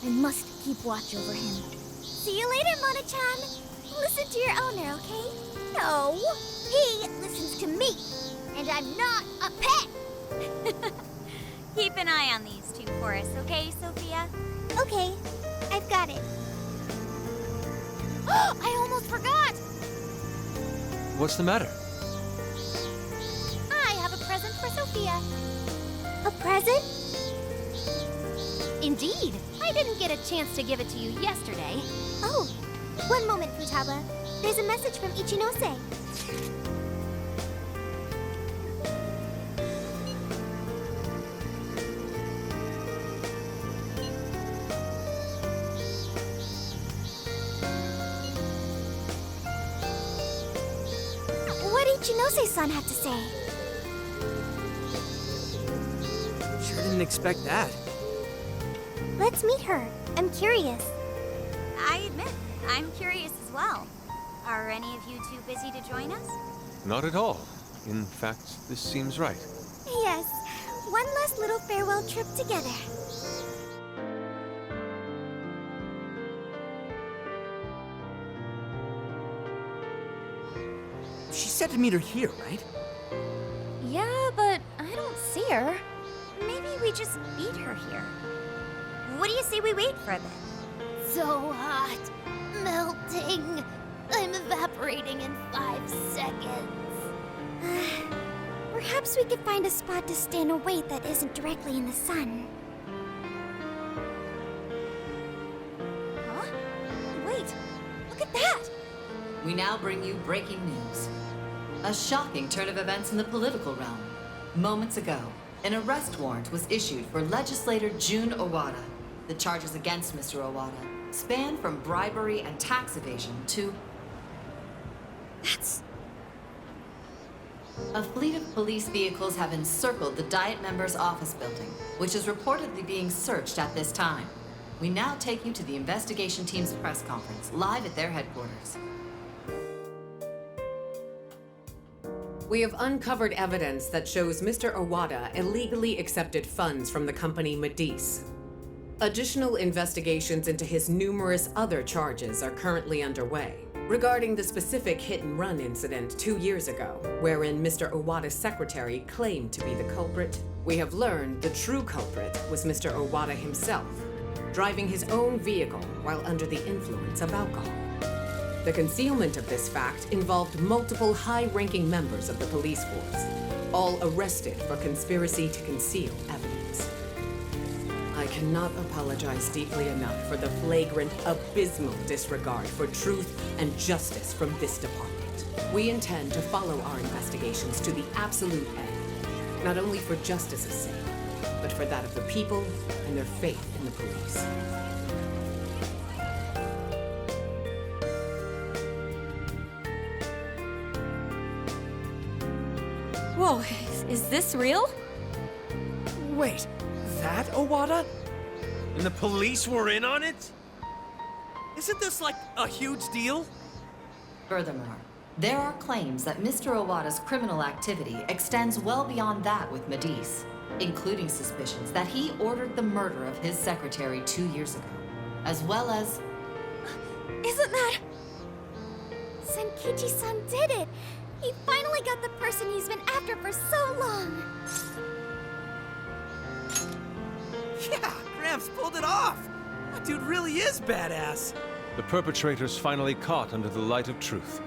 I must keep watch over him. See you later, Mona-chan. Listen to your owner, okay? No, he listens to me, and I'm not a pet. Keep an eye on these two for us, okay, Sophia? Okay, I've got it. I almost forgot! What's the matter? I have a present for Sophia. A present? Indeed. I didn't get a chance to give it to you yesterday. Oh, one moment, Futaba. There's a message from Ichinose. What did Ichinose-san have to say? Sure didn't expect that. Let's meet her. I'm curious. I admit, I'm curious as well. Are any of you too busy to join us? Not at all. In fact, this seems right. Yes, one last little farewell trip together. She said to meet her here, right? Yeah, but I don't see her. Maybe we just meet her here. What do you say we wait for a bit? So hot, melting. I'm evaporating in 5 seconds. Perhaps we could find a spot to stay and wait that isn't directly in the sun. Huh? Wait, look at that! We now bring you breaking news. A shocking turn of events in the political realm. Moments ago, an arrest warrant was issued for legislator Jun Owada. The charges against Mr. Owada span from bribery and tax evasion to... That's... A fleet of police vehicles have encircled the Diet members' office building, which is reportedly being searched at this time. We now take you to the investigation team's press conference, live at their headquarters. We have uncovered evidence that shows Mr. Owada illegally accepted funds from the company Medice. Additional investigations into his numerous other charges are currently underway. Regarding the specific hit-and-run incident 2 years ago, wherein Mr. Owada's secretary claimed to be the culprit, we have learned the true culprit was Mr. Owada himself, driving his own vehicle while under the influence of alcohol. The concealment of this fact involved multiple high-ranking members of the police force, all arrested for conspiracy to conceal evidence. I cannot apologize deeply enough for the flagrant, abysmal disregard for truth and justice from this department. We intend to follow our investigations to the absolute end, not only for justice's sake, but for that of the people and their faith in the police. Whoa, is this real? Wait, that Owada? And the police were in on it? Isn't this like a huge deal? Furthermore, there are claims that Mr. Owada's criminal activity extends well beyond that with Medice, including suspicions that he ordered the murder of his secretary 2 years ago, as well as... Isn't that... Senkichi-san did it! He finally got the person he's been after for so long! Yeah, Gramps pulled it off! That dude really is badass! The perpetrators finally caught under the light of truth.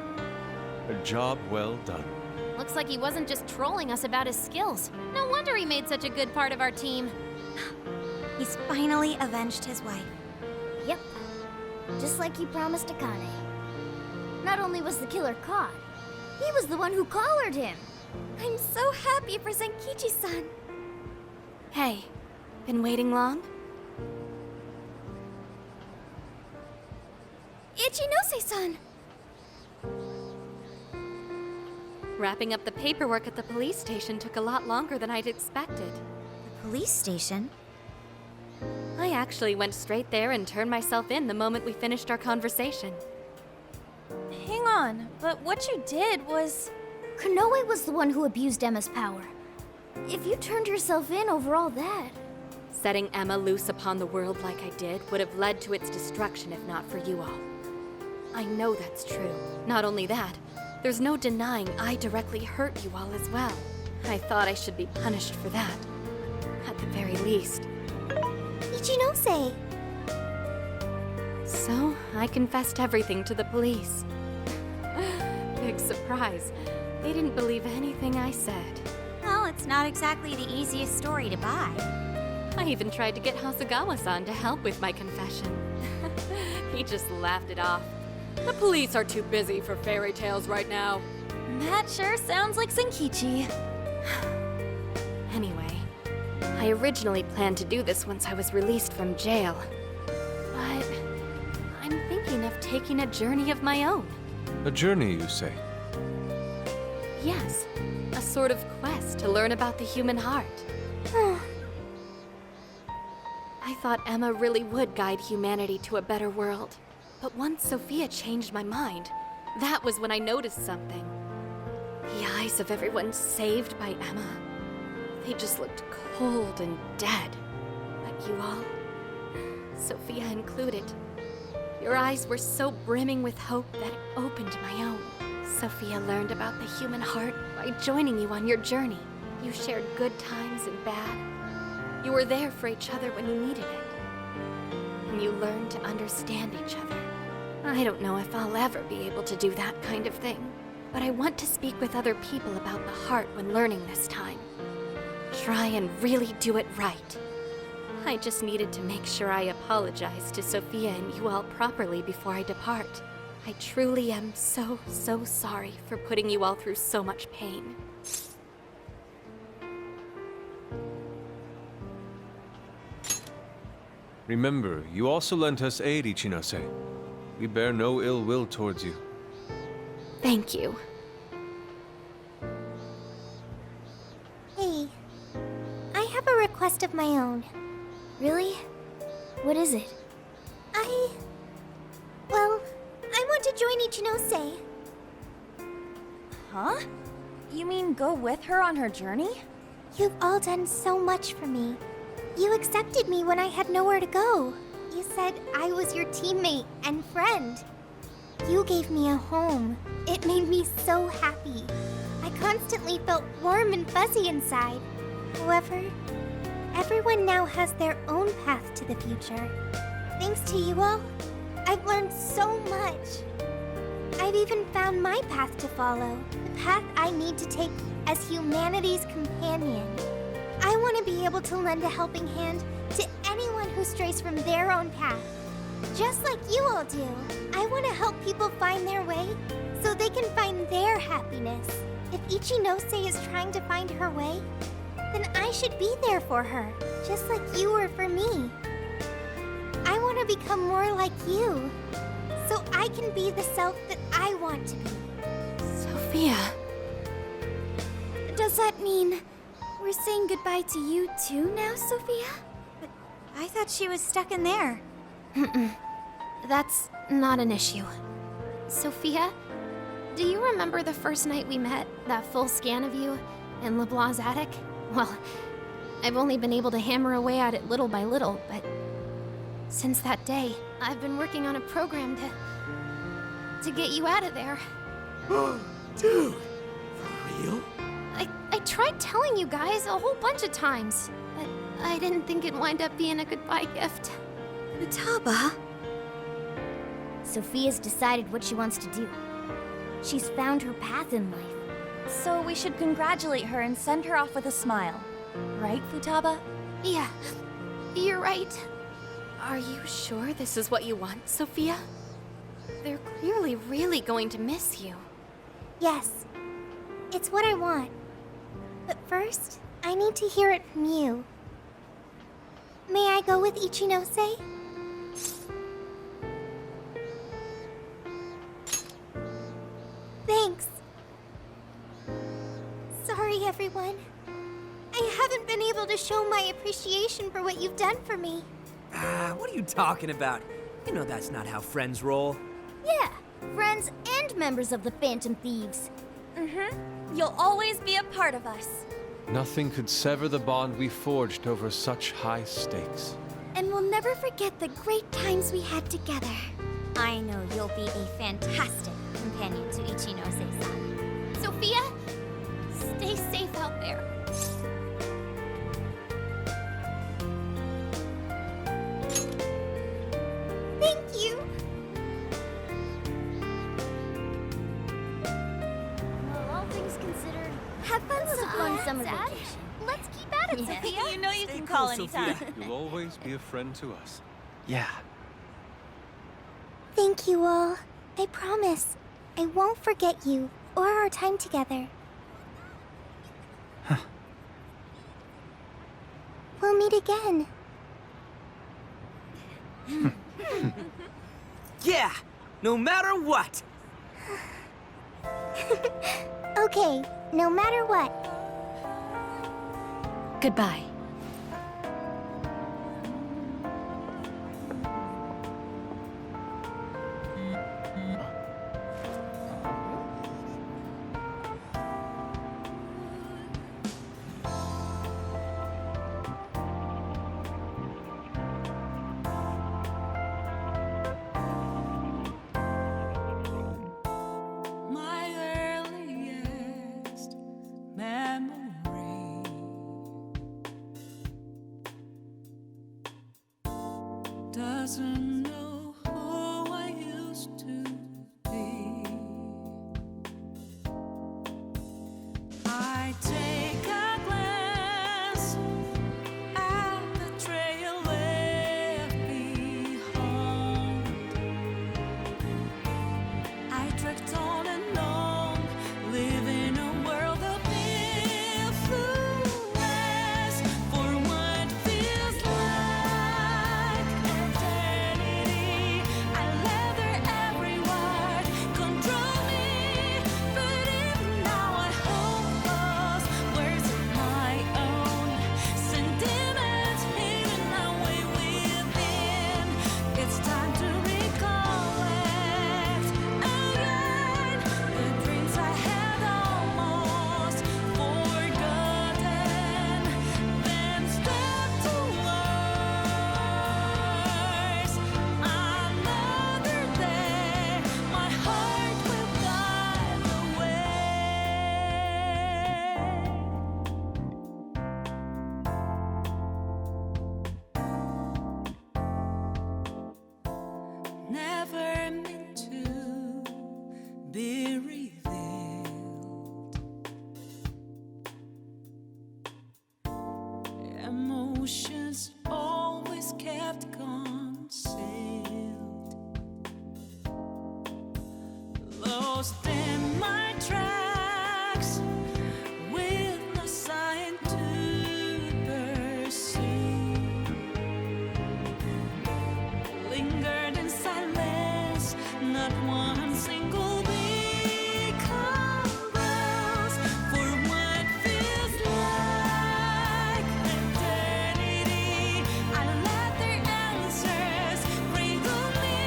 A job well done. Looks like he wasn't just trolling us about his skills. No wonder he made such a good part of our team. He's finally avenged his wife. Yep. Just like he promised Akane. Not only was the killer caught, he was the one who collared him. I'm so happy for Zenkichi-san. Hey, been waiting long? Ichinose-san! Wrapping up the paperwork at the police station took a lot longer than I'd expected. The police station? I actually went straight there and turned myself in the moment we finished our conversation. Hang on, but what you did was... Konoe was the one who abused Emma's power. If you turned yourself in over all that... Setting Emma loose upon the world like I did would have led to its destruction if not for you all. I know that's true. Not only that, there's no denying I directly hurt you all as well. I thought I should be punished for that. At the very least. Ichinose! So, I confessed everything to the police. Big surprise. They didn't believe anything I said. Well, it's not exactly the easiest story to buy. I even tried to get Hasegawa-san to help with my confession. He just laughed it off. The police are too busy for fairy tales right now. That sure sounds like Zenkichi. Anyway, I originally planned to do this once I was released from jail. But I'm thinking of taking a journey of my own. A journey, you say? Yes, a sort of quest to learn about the human heart. I thought Emma really would guide humanity to a better world. But once Sophia changed my mind, that was when I noticed something. The eyes of everyone saved by Emma, they just looked cold and dead. But you all, Sophia included, your eyes were so brimming with hope that it opened my own. Sophia learned about the human heart by joining you on your journey. You shared good times and bad. You were there for each other when you needed it. And you learned to understand each other. I don't know if I'll ever be able to do that kind of thing, but I want to speak with other people about the heart when learning this time. Try and really do it right. I just needed to make sure I apologize to Sophia and you all properly before I depart. I truly am so sorry for putting you all through so much pain. Remember, you also lent us aid, Ichinose. We bear no ill will towards you. Thank you. Hey, I have a request of my own. Really? What is it? I want to join Ichinose. Huh? You mean go with her on her journey? You've all done so much for me. You accepted me when I had nowhere to go. You said I was your teammate and friend. You gave me a home. It made me so happy. I constantly felt warm and fuzzy inside. However, everyone now has their own path to the future. Thanks to you all, I've learned so much. I've even found my path to follow, the path I need to take as humanity's companion. I want to be able to lend a helping hand to anyone who strays from their own path. Just like you all do. I want to help people find their way so they can find their happiness. If Ichinose is trying to find her way, then I should be there for her, just like you were for me. I want to become more like you, so I can be the self that I want to be. Sophia. Does that mean we're saying goodbye to you too now, Sophia? But I thought she was stuck in there. That's not an issue. Sophia, do you remember the first night we met? That full scan of you in LeBlanc's attic? Well, I've only been able to hammer away at it little by little, but since that day, I've been working on a program to get you out of there. Dude, for real? I tried telling you guys a whole bunch of times, but I didn't think it'd wind up being a goodbye gift. Futaba? Sophia's decided what she wants to do. She's found her path in life. So we should congratulate her and send her off with a smile. Right, Futaba? Yeah, you're right. Are you sure this is what you want, Sophia? They're clearly really going to miss you. Yes, it's what I want. But first, I need to hear it from you. May I go with Ichinose? Thanks. Sorry, everyone. I haven't been able to show my appreciation for what you've done for me. What are you talking about? You know that's not how friends roll. Yeah, friends and members of the Phantom Thieves. You'll always be a part of us. Nothing could sever the bond we forged over such high stakes. And we'll never forget the great times we had together. I know you'll be a fantastic companion to Ichinose-san. Sophia, stay safe out there. Thank you. Well, all things considered, Have fun, it was a fun summer Dad. vacation. Let's keep at it, Sophia. You know you Stay can cool, call Sophia. anytime. You'll always be a friend to us. Yeah. Thank you all. I promise. I won't forget you or our time together. Huh. We'll meet again. Yeah, no matter what. Okay, no matter what. Goodbye. My earliest memory doesn't know who I used to be. I take a glance at the trail left behind. I drift on and on, live in a world of influence for what feels like eternity. I let every word control me, but even now I hold those words of my own. Sentiments hidden away within. It's time to recollect again the dreams I had almost forgotten. Then step towards another day. My heart will guide the way. Never meant to be revealed. Emotions always kept concealed. Lost in my tracks with no sign to pursue. Lingered in silence, not one single beat convulsed for what feels like eternity. I let their answers cradle me,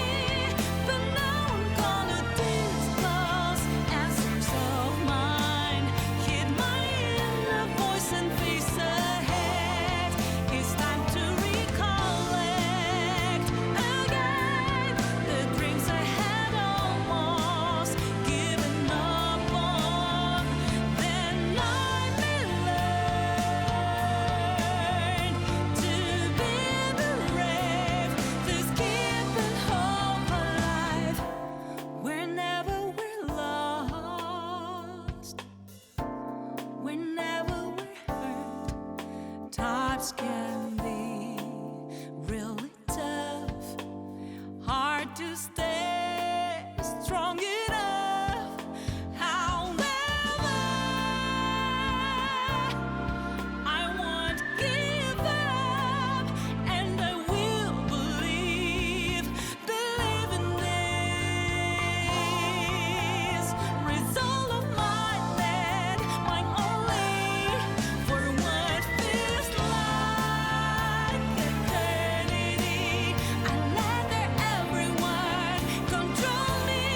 but now I'm gonna disclose as times can be really tough. Hard to stay strong enough. However, I won't give up, and I will believe in this. Result of my land, mine only, for what feels like eternity. I let their everyone control me,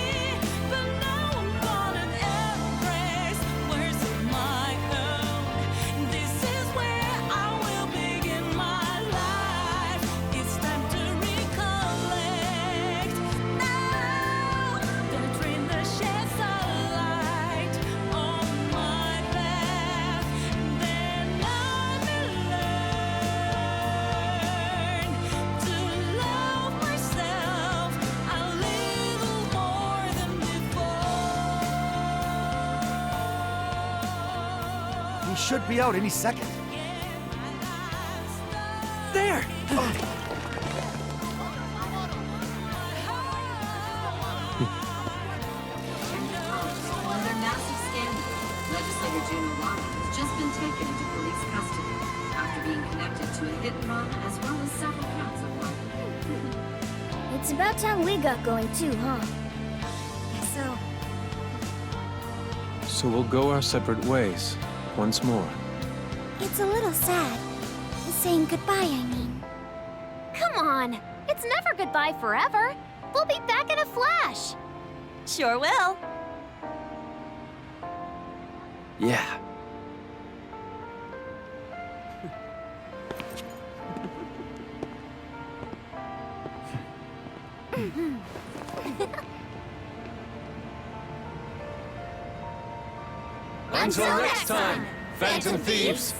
but now I'm gonna embrace words of my own. This is where I will begin my life. It's time to recollect now. The dream that sheds a light on my path. Then I will learn to love myself a little more than before. He should be out any second. There! Another massive scandal. Legislator June Owada has just been taken into police custody after being connected to a hit and run as well as several counts of robbery. It's about time we got going too, huh? So, So we'll go our separate ways once more. It's a little sad. Saying goodbye, I mean. Come on! It's never goodbye forever. We'll be back in a flash. Sure will. Yeah. Until next time, Phantom Thieves.